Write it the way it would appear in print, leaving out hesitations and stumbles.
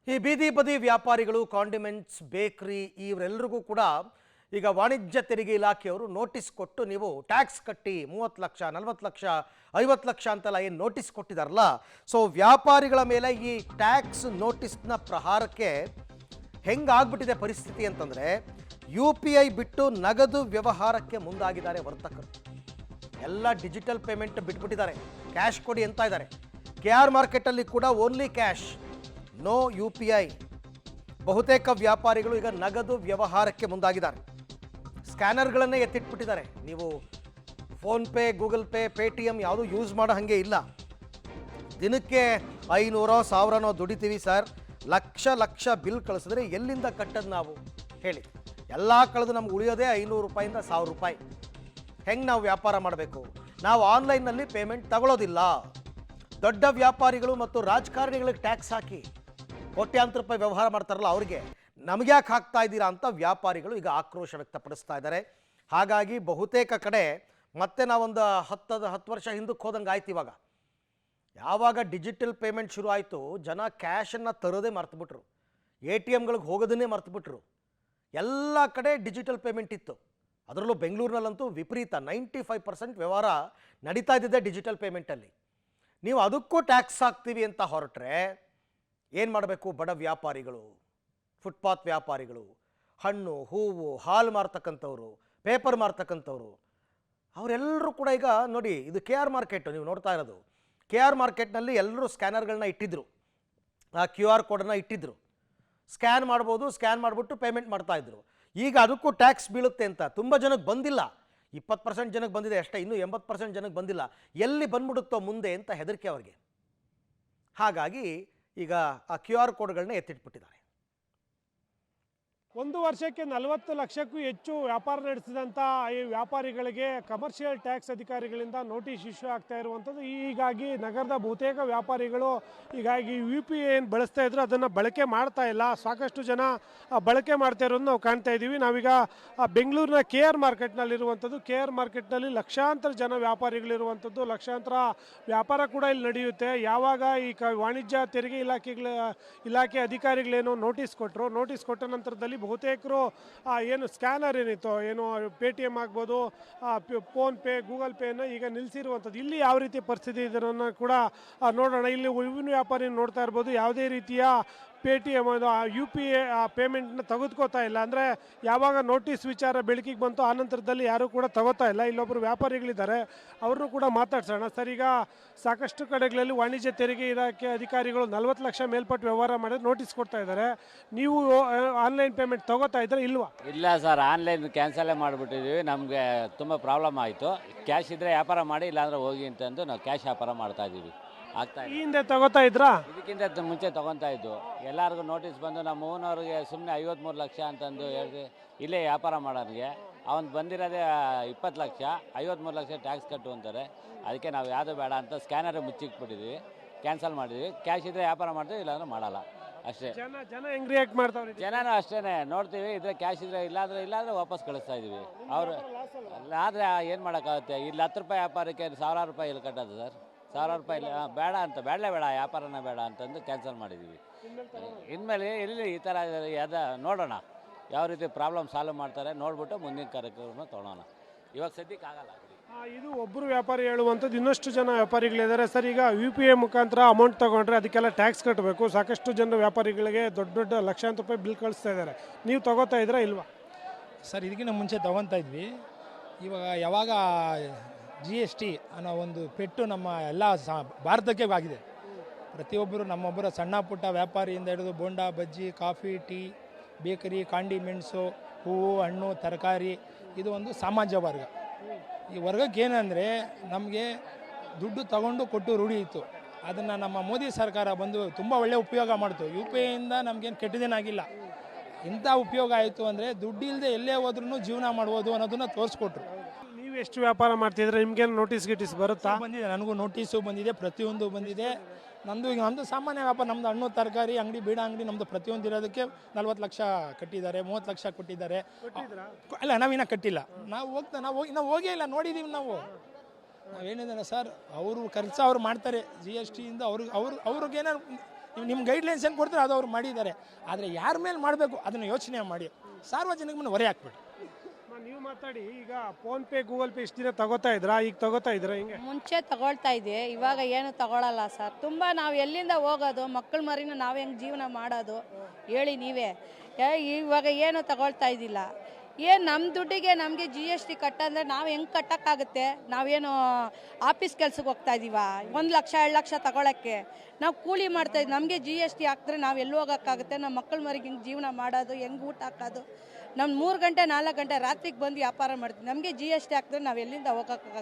ಈ ಬೀದಿ ಬದಿ ವ್ಯಾಪಾರಿಗಳು, ಕಾಂಡಿಮೆಂಟ್ಸ್, ಬೇಕರಿ ಇವರೆಲ್ಲರಿಗೂ ಕೂಡ ಈಗ ವಾಣಿಜ್ಯ ತೆರಿಗೆ ಇಲಾಖೆಯವರು ನೋಟಿಸ್ ಕೊಟ್ಟು ನೀವು ಟ್ಯಾಕ್ಸ್ ಕಟ್ಟಿ 30 ಲಕ್ಷ 40 ಲಕ್ಷ 50 ಲಕ್ಷ ಅಂತೆಲ್ಲ ಏನು ನೋಟಿಸ್ ಕೊಟ್ಟಿದಾರಲ್ಲ, ಸೊ ವ್ಯಾಪಾರಿಗಳ ಮೇಲೆ ಈ ಟ್ಯಾಕ್ಸ್ ನೋಟಿಸ್ನ ಪ್ರಹಾರಕ್ಕೆ ಹೆಂಗಾಗ್ಬಿಟ್ಟಿದೆ ಪರಿಸ್ಥಿತಿ ಅಂತಂದರೆ, UPI ಬಿಟ್ಟು ನಗದು ವ್ಯವಹಾರಕ್ಕೆ ಮುಂದಾಗಿದ್ದಾರೆ ವರ್ತಕರು. ಎಲ್ಲ ಡಿಜಿಟಲ್ ಪೇಮೆಂಟ್ ಬಿಟ್ಬಿಟ್ಟಿದ್ದಾರೆ, ಕ್ಯಾಶ್ ಕೊಡಿ ಅಂತ ಇದ್ದಾರೆ. KR ಮಾರ್ಕೆಟಲ್ಲಿ ಕೂಡ ಓನ್ಲಿ ಕ್ಯಾಶ್, ನೋ UPI. ಬಹುತೇಕ ವ್ಯಾಪಾರಿಗಳು ಈಗ ನಗದು ವ್ಯವಹಾರಕ್ಕೆ ಮುಂದಾಗಿದ್ದಾರೆ. ಸ್ಕ್ಯಾನರ್ಗಳನ್ನೇ ಎತ್ತಿಟ್ಬಿಟ್ಟಿದ್ದಾರೆ. ನೀವು ಫೋನ್ಪೇ, ಗೂಗಲ್ ಪೇ, ಪೇಟಿಎಮ್ ಯಾವುದೂ ಯೂಸ್ ಮಾಡೋ ಹಾಗೆ ಇಲ್ಲ. ದಿನಕ್ಕೆ 500 1000 ದುಡಿತೀವಿ ಸರ್, ಲಕ್ಷ ಲಕ್ಷ ಬಿಲ್ ಕಳಿಸಿದ್ರೆ ಎಲ್ಲಿಂದ ಕಟ್ಟೋದು ನಾವು ಹೇಳಿ? ಎಲ್ಲ ಕಳೆದು ನಮ್ಗೆ ಉಳಿಯೋದೇ 500 ರೂಪಾಯಿಂದ 1000 ರೂಪಾಯಿ. ಹೆಂಗೆ ನಾವು ವ್ಯಾಪಾರ ಮಾಡಬೇಕು? ನಾವು ಆನ್ಲೈನ್ನಲ್ಲಿ ಪೇಮೆಂಟ್ ತಗೊಳ್ಳೋದಿಲ್ಲ. ದೊಡ್ಡ ವ್ಯಾಪಾರಿಗಳು ಮತ್ತು ರಾಜಕಾರಣಿಗಳಿಗೆ ಟ್ಯಾಕ್ಸ್ ಹಾಕಿ ಕೋಟ್ಯಾಂತರ ರೂಪಾಯಿ ವ್ಯವಹಾರ ಮಾಡ್ತಾರಲ್ಲ, ಅವ್ರಿಗೆ ನಮ್ಗೆ ಯಾಕೆ ಹಾಕ್ತಾ ಇದ್ದೀರಾ ಅಂತ ವ್ಯಾಪಾರಿಗಳು ಈಗ ಆಕ್ರೋಶ ವ್ಯಕ್ತಪಡಿಸ್ತಾ ಇದ್ದಾರೆ. ಹಾಗಾಗಿ ಬಹುತೇಕ ಕಡೆ ಮತ್ತೆ ನಾವೊಂದು 10 ವರ್ಷ ಹಿಂದಕ್ಕೆ ಹೋದಂಗೆ ಆಯ್ತು. ಇವಾಗ ಯಾವಾಗ ಡಿಜಿಟಲ್ ಪೇಮೆಂಟ್ ಶುರು ಆಯಿತು, ಜನ ಕ್ಯಾಶನ್ನು ತರೋದೇ ಮರ್ತುಬಿಟ್ರು, ATMಗಳಿಗೆ ಹೋಗೋದನ್ನೇ ಮರ್ತುಬಿಟ್ರು. ಎಲ್ಲ ಕಡೆ ಡಿಜಿಟಲ್ ಪೇಮೆಂಟ್ ಇತ್ತು. ಅದರಲ್ಲೂ ಬೆಂಗಳೂರಿನಲ್ಲಂತೂ ವಿಪರೀತ 95% ವ್ಯವಹಾರ ನಡೀತಾ ಇದ್ದಿದ್ದೆ ಡಿಜಿಟಲ್ ಪೇಮೆಂಟಲ್ಲಿ. ನೀವು ಅದಕ್ಕೂ ಟ್ಯಾಕ್ಸ್ ಹಾಕ್ತೀವಿ ಅಂತ ಹೊರಟ್ರೆ ಏನು ಮಾಡಬೇಕು? ಬಡ ವ್ಯಾಪಾರಿಗಳು, ಫುಟ್ಪಾತ್ ವ್ಯಾಪಾರಿಗಳು, ಹಣ್ಣು ಹೂವು ಹಾಲು ಮಾರ್ತಕ್ಕಂಥವ್ರು, ಪೇಪರ್ ಮಾರ್ತಕ್ಕಂಥವ್ರು, ಅವರೆಲ್ಲರೂ ಕೂಡ ಈಗ ನೋಡಿ, ಇದು KR ಮಾರ್ಕೆಟು ನೀವು ನೋಡ್ತಾ ಇರೋದು. KR ಮಾರ್ಕೆಟ್ನಲ್ಲಿ ಎಲ್ಲರೂ ಸ್ಕ್ಯಾನರ್ಗಳನ್ನ ಇಟ್ಟಿದ್ರು, ಆ QR ಕೋಡನ್ನು ಇಟ್ಟಿದ್ರು. ಸ್ಕ್ಯಾನ್ ಮಾಡ್ಬೋದು, ಸ್ಕ್ಯಾನ್ ಮಾಡಿಬಿಟ್ಟು ಪೇಮೆಂಟ್ ಮಾಡ್ತಾಯಿದ್ರು. ಈಗ ಅದಕ್ಕೂ ಟ್ಯಾಕ್ಸ್ ಬೀಳುತ್ತೆ ಅಂತ ತುಂಬ ಜನಕ್ಕೆ ಬಂದಿಲ್ಲ. 20% ಜನಕ್ಕೆ ಬಂದಿದೆ ಅಷ್ಟೇ, ಇನ್ನೂ 80% ಜನಕ್ಕೆ ಬಂದಿಲ್ಲ. ಎಲ್ಲಿ ಬಂದ್ಬಿಡುತ್ತೋ ಮುಂದೆ ಅಂತ ಹೆದರಿಕೆ ಅವ್ರಿಗೆ. ಹಾಗಾಗಿ ಈಗ ಆ QR ಕೋಡ್ಗಳನ್ನ ಎತ್ತಿಟ್ಬಿಟ್ಟಿದ್ದಾರೆ. ಒಂದು ವರ್ಷಕ್ಕೆ 40 ಲಕ್ಷಕ್ಕೂ ಹೆಚ್ಚು ವ್ಯಾಪಾರ ನಡೆಸಿದಂಥ ಈ ವ್ಯಾಪಾರಿಗಳಿಗೆ ಕಮರ್ಷಿಯಲ್ ಟ್ಯಾಕ್ಸ್ ಅಧಿಕಾರಿಗಳಿಂದ ನೋಟಿಸ್ ಇಶ್ಯೂ ಆಗ್ತಾ ಇರುವಂಥದ್ದು. ಹೀಗಾಗಿ ನಗರದ ಬಹುತೇಕ ವ್ಯಾಪಾರಿಗಳು ಹೀಗಾಗಿ UPI ಏನು ಬಳಸ್ತಾ ಇದ್ರು ಅದನ್ನು ಬಳಕೆ ಮಾಡ್ತಾ ಇಲ್ಲ. ಸಾಕಷ್ಟು ಜನ ಬಳಕೆ ಮಾಡ್ತಾ ಇರೋದು ನಾವು ಕಾಣ್ತಾ ಇದ್ದೀವಿ. ನಾವೀಗ ಬೆಂಗಳೂರಿನ KR ಮಾರ್ಕೆಟ್ನಲ್ಲಿರುವಂಥದ್ದು. KR ಮಾರ್ಕೆಟ್ನಲ್ಲಿ ಲಕ್ಷಾಂತರ ಜನ ವ್ಯಾಪಾರಿಗಳಿರುವಂಥದ್ದು, ಲಕ್ಷಾಂತರ ವ್ಯಾಪಾರ ಕೂಡ ಇಲ್ಲಿ ನಡೆಯುತ್ತೆ. ಯಾವಾಗ ಈ ವಾಣಿಜ್ಯ ತೆರಿಗೆ ಇಲಾಖೆ ಅಧಿಕಾರಿಗಳೇನೋ ನೋಟಿಸ್ ಕೊಟ್ಟ ನಂತರದಲ್ಲಿ ಬಹುತೇಕರು ಏನು ಸ್ಕ್ಯಾನರ್ ಏನಿತ್ತು, ಏನು ಪೇಟಿಎಮ್ ಆಗ್ಬೋದು, ಫೋನ್ಪೇ, ಗೂಗಲ್ ಪೇನ ಈಗ ನಿಲ್ಲಿಸಿರುವಂಥದ್ದು. ಇಲ್ಲಿ ಯಾವ ರೀತಿ ಪರಿಸ್ಥಿತಿ ಇದನ್ನು ಕೂಡ ನೋಡೋಣ. ಇಲ್ಲಿ ವಿಭಿನ್ನ ವ್ಯಾಪಾರಿ ನೋಡ್ತಾ ಇರ್ಬೋದು, ಯಾವುದೇ ರೀತಿಯ ಪೇಟಿಎಮ್ UPI ಪೇಮೆಂಟ್ನ ತೆಗೆದುಕೋತಾ ಇಲ್ಲ. ಅಂದರೆ ಯಾವಾಗ ನೋಟಿಸ್ ವಿಚಾರ ಬೆಳಕಿಗೆ ಬಂತು ಆ ನಂತರದಲ್ಲಿ ಯಾರೂ ಕೂಡ ತಗೋತಾ ಇಲ್ಲ. ಇಲ್ಲೊಬ್ಬರು ವ್ಯಾಪಾರಿಗಳಿದ್ದಾರೆ, ಅವ್ರನ್ನೂ ಕೂಡ ಮಾತಾಡ್ಸೋಣ. ಸರ್, ಈಗ ಸಾಕಷ್ಟು ಕಡೆಗಳಲ್ಲಿ ವಾಣಿಜ್ಯ ತೆರಿಗೆ ಇಲಾಖೆ ಅಧಿಕಾರಿಗಳು 40 ಲಕ್ಷ ಮೇಲ್ಪಟ್ಟು ವ್ಯವಹಾರ ಮಾಡಿದ್ರೆ ನೋಟಿಸ್ ಕೊಡ್ತಾ ಇದ್ದಾರೆ. ನೀವು ಆನ್ಲೈನ್ ಪೇಮೆಂಟ್ ತಗೋತಾ ಇದ್ರೆ ಇಲ್ವಾ? ಇಲ್ಲ ಸರ್, ಆನ್ಲೈನ್ ಕ್ಯಾನ್ಸಲೇ ಮಾಡಿಬಿಟ್ಟಿದ್ದೀವಿ. ನಮಗೆ ತುಂಬ ಪ್ರಾಬ್ಲಮ್ ಆಯಿತು. ಕ್ಯಾಶ್ ಇದ್ದರೆ ವ್ಯಾಪಾರ ಮಾಡಿ, ಇಲ್ಲಾಂದರೆ ಹೋಗಿ ಅಂತಂದು ನಾವು ಕ್ಯಾಶ್ ವ್ಯಾಪಾರ ಮಾಡ್ತಾ ಇದ್ದೀವಿ. ಆಗ್ತಾ ಈ ಹಿಂದೆ ತಗೋತಾ ಇದ್ರಾ? ಇದಕ್ಕಿಂತ ಮುಂಚೆ ತೊಗೊತಾ ಇದ್ದು. ಎಲ್ಲರಿಗೂ ನೋಟಿಸ್ ಬಂದು ನಮ್ಮ ಓನವ್ರಿಗೆ ಸುಮ್ಮನೆ 53 ಲಕ್ಷ ಅಂತಂದು ಹೇಳಿದೆ. ಇಲ್ಲೇ ವ್ಯಾಪಾರ ಮಾಡೋರಿಗೆ ಅವನು ಬಂದಿರೋದೇ 20 ಲಕ್ಷ, 53 ಲಕ್ಷ ಟ್ಯಾಕ್ಸ್ ಕಟ್ಟು ಅಂತಾರೆ. ಅದಕ್ಕೆ ನಾವು ಯಾವುದೂ ಬೇಡ ಅಂತ ಸ್ಕ್ಯಾನರೇ ಮುಚ್ಚಿಕ್ಬಿಟ್ಟಿದ್ದೀವಿ, ಕ್ಯಾನ್ಸಲ್ ಮಾಡಿದ್ವಿ. ಕ್ಯಾಶ್ ಇದ್ದರೆ ವ್ಯಾಪಾರ ಮಾಡ್ತೀವಿ, ಇಲ್ಲಾಂದ್ರೆ ಮಾಡಲ್ಲ ಅಷ್ಟೇ. ಜನ ಹೆಂಗ್ ರಿಯಾಕ್ಟ್ ಮಾಡ್ತಾವ್ರೆ? ಜನನೂ ಅಷ್ಟೇ, ನೋಡ್ತೀವಿ. ಇದ್ರೆ ಕ್ಯಾಶ್ ಇದ್ದರೆ, ಇಲ್ಲಾಂದ್ರೆ ವಾಪಸ್ ಕಳಿಸ್ತಾ ಇದ್ದೀವಿ. ಅವರು ಆದರೆ ಏನು ಮಾಡೋಕ್ಕಾಗುತ್ತೆ? ಇಲ್ಲಿ 10 ರೂಪಾಯಿ ವ್ಯಾಪಾರಕ್ಕೆ 1000 ರೂಪಾಯಿ ಇಲ್ಲಿ ಕಟ್ಟೋದು ಸರ್. 1000 ರೂಪಾಯಿ ಬೇಡ ಅಂತ, ಬೇಡ ವ್ಯಾಪಾರನೇ ಬೇಡ ಅಂತಂದು ಕ್ಯಾನ್ಸಲ್ ಮಾಡಿದ್ದೀವಿ. ಇನ್ಮೇಲೆ ಎಲ್ಲಿ ಈ ಥರ ನೋಡೋಣ, ಯಾವ ರೀತಿ ಪ್ರಾಬ್ಲಮ್ ಸಾಲ್ವ್ ಮಾಡ್ತಾರೆ ನೋಡ್ಬಿಟ್ಟು ಮುಂದಿನ ಕಾರ್ಯಕ್ರಮ ತೊಗೊಳೋಣ. ಇವಾಗ ಸದ್ಯಕ್ಕೆ ಆಗಲ್ಲ. ಇದು ಒಬ್ಬರು ವ್ಯಾಪಾರಿ ಹೇಳುವಂಥದ್ದು. ಇನ್ನಷ್ಟು ಜನ ವ್ಯಾಪಾರಿಗಳಿದ್ದಾರೆ. ಸರ್, ಈಗ UPI ಮುಖಾಂತರ ಅಮೌಂಟ್ ತೊಗೊಂಡ್ರೆ ಅದಕ್ಕೆಲ್ಲ ಟ್ಯಾಕ್ಸ್ ಕಟ್ಟಬೇಕು. ಸಾಕಷ್ಟು ಜನ ವ್ಯಾಪಾರಿಗಳಿಗೆ ದೊಡ್ಡ ಲಕ್ಷಾಂತರ ರೂಪಾಯಿ ಬಿಲ್ ಕಳಿಸ್ತಾ ಇದ್ದಾರೆ. ನೀವು ತಗೋತಾ ಇದ್ದೀರಾ ಇಲ್ವಾ? ಸರ್, ಇದಕ್ಕಿಂತ ಮುಂಚೆ ತೊಗೊತಾ ಇದ್ವಿ. ಇವಾಗ ಯಾವಾಗ GST ಅನ್ನೋ ಒಂದು ಪೆಟ್ಟು ನಮ್ಮ ಎಲ್ಲ ಭಾರತಕ್ಕೆ ಆಗಿದೆ. ಪ್ರತಿಯೊಬ್ಬರು ನಮ್ಮೊಬ್ಬರ ಸಣ್ಣ ಪುಟ್ಟ ವ್ಯಾಪಾರಿಯಿಂದ ಹಿಡಿದು ಬೋಂಡಾ, ಬಜ್ಜಿ, ಕಾಫಿ, ಟೀ, ಬೇಕರಿ, ಕಾಂಡಿಮೆಂಟ್ಸು, ಹೂವು, ಹಣ್ಣು, ತರಕಾರಿ, ಇದು ಒಂದು ಸಾಮಾನ್ಯ ವರ್ಗ. ಈ ವರ್ಗಕ್ಕೆ ಏನಂದರೆ, ನಮಗೆ ದುಡ್ಡು ತಗೊಂಡು ಕೊಟ್ಟು ರೂಢಿ ಇತ್ತು. ಅದನ್ನು ನಮ್ಮ ಮೋದಿ ಸರ್ಕಾರ ಬಂದು ತುಂಬ ಒಳ್ಳೆಯ ಉಪಯೋಗ ಮಾಡ್ತು. UPIಯಿಂದ ನಮಗೇನು ಕೆಟ್ಟದೇನಾಗಿಲ್ಲ. ಇಂಥ ಉಪಯೋಗ ಆಯಿತು ಅಂದರೆ ದುಡ್ಡು ಇಲ್ಲದೆ ಎಲ್ಲೇ ಹೋದ್ರೂ ಜೀವನ ಮಾಡ್ಬೋದು ಅನ್ನೋದನ್ನು ತೋರಿಸ್ಕೊಟ್ರು. ನೀವು ಎಷ್ಟು ವ್ಯಾಪಾರ ಮಾಡ್ತಿದ್ರೆ ನಿಮ್ಗೇನು ನೋಟಿಸ್ ಬರುತ್ತಾ? ಬಂದಿದೆ, ನನಗೂ ನೋಟಿಸು ಬಂದಿದೆ, ಪ್ರತಿಯೊಂದು ಬಂದಿದೆ. ನಮ್ಮದು ಸಾಮಾನ್ಯ ವ್ಯಾಪಾರ, ನಮ್ಮದು ಹಣ್ಣು ತರಕಾರಿ ಅಂಗಡಿ, ಬೀಡ ಅಂಗಡಿ, ನಮ್ಮದು ಪ್ರತಿಯೊಂದು ಇರೋದಕ್ಕೆ 40 ಲಕ್ಷ ಕಟ್ಟಿದ್ದಾರೆ, 30 ಲಕ್ಷ ಕೊಟ್ಟಿದ್ದಾರೆ. ಅಲ್ಲ, ನಾವಿನ್ನ ಕಟ್ಟಿಲ್ಲ. ನಾವು ಹೋಗೇ ಇಲ್ಲ, ನೋಡಿದ್ದೀವಿ ನಾವು. ನಾವೇನಿದ್ದಾರೆ ಸರ್, ಅವರು ಖರ್ಚು ಅವ್ರು ಮಾಡ್ತಾರೆ GSTಯಿಂದ. ಅವ್ರಿಗೇನೋ ನೀವು ನಿಮ್ಮ ಗೈಡ್ಲೈನ್ಸ್ ಏನು ಕೊಡ್ತೀರೋ ಅದು ಅವ್ರು ಮಾಡಿದ್ದಾರೆ. ಆದರೆ ಯಾರ ಮೇಲೆ ಮಾಡಬೇಕು ಅದನ್ನು ಯೋಚನೆ ಮಾಡಿ, ಸಾರ್ವಜನಿಕ ಮೇಲೆ ಹೊರೆ ಹಾಕ್ಬೇಡಿ. ನೀವು ಮಾತಾಡಿ. ಈಗ ಫೋನ್ ಪೇ ಗೂಗಲ್ ಪೇ ಇಷ್ಟು ದಿನ ತಗೋತಾ ಇದ್ರಾ, ಈಗ ತಗೋತಾ ಇದ್ರಾ? ಹಿಂಗೆ ಮುಂಚೆ ತಗೊಳ್ತಾ ಇದ್ದೆ, ಇವಾಗ ಏನು ತಗೊಳ್ಳಲ್ಲ ಸರ್. ತುಂಬ ನಾವು ಎಲ್ಲಿಂದ ಹೋಗೋದು, ಮಕ್ಕಳ ಮರಿನ ನಾವು ಹೆಂಗೆ ಜೀವನ ಮಾಡೋದು ಹೇಳಿ ನೀವೇ. ಇವಾಗ ಏನು ತಗೊಳ್ತಾ ಇದ್ದಿಲ್ಲ. ಏನು ನಮ್ಮ ದುಡ್ಡಿಗೆ ನಮಗೆ GST ಕಟ್ಟಂದರೆ ನಾವು ಹೆಂಗೆ ಕಟ್ಟೋಕ್ಕಾಗುತ್ತೆ? ನಾವೇನು ಆಫೀಸ್ ಕೆಲ್ಸಕ್ಕೆ ಹೋಗ್ತಾ ಇದ್ದೀವ? 1 ಲಕ್ಷ 2 ಲಕ್ಷ ತಗೊಳ್ಳೋಕ್ಕೆ ನಾವು ಕೂಲಿ ಮಾಡ್ತಾಯಿದ್ವಿ. ನಮಗೆ GST ಹಾಕಿದ್ರೆ ನಾವು ಎಲ್ಲಿ ಹೋಗೋಕ್ಕಾಗುತ್ತೆ? ನಮ್ಮ ಮಕ್ಕಳ ಮರಿಗೆ ಹೆಂಗೆ ಜೀವನ ಮಾಡೋದು, ಹೆಂಗೆ ಊಟ ಹಾಕೋದು? ನಮ್ಮ 3 ಗಂಟೆ 4 ಗಂಟೆ ರಾತ್ರಿಗೆ ಬಂದು ವ್ಯಾಪಾರ ಮಾಡ್ತೀವಿ. ನಮಗೆ GST ಹಾಕಿದ್ರೆ ನಾವು ಎಲ್ಲಿಂದ ಹೋಗೋಕ್ಕಾಗುತ್ತೆ?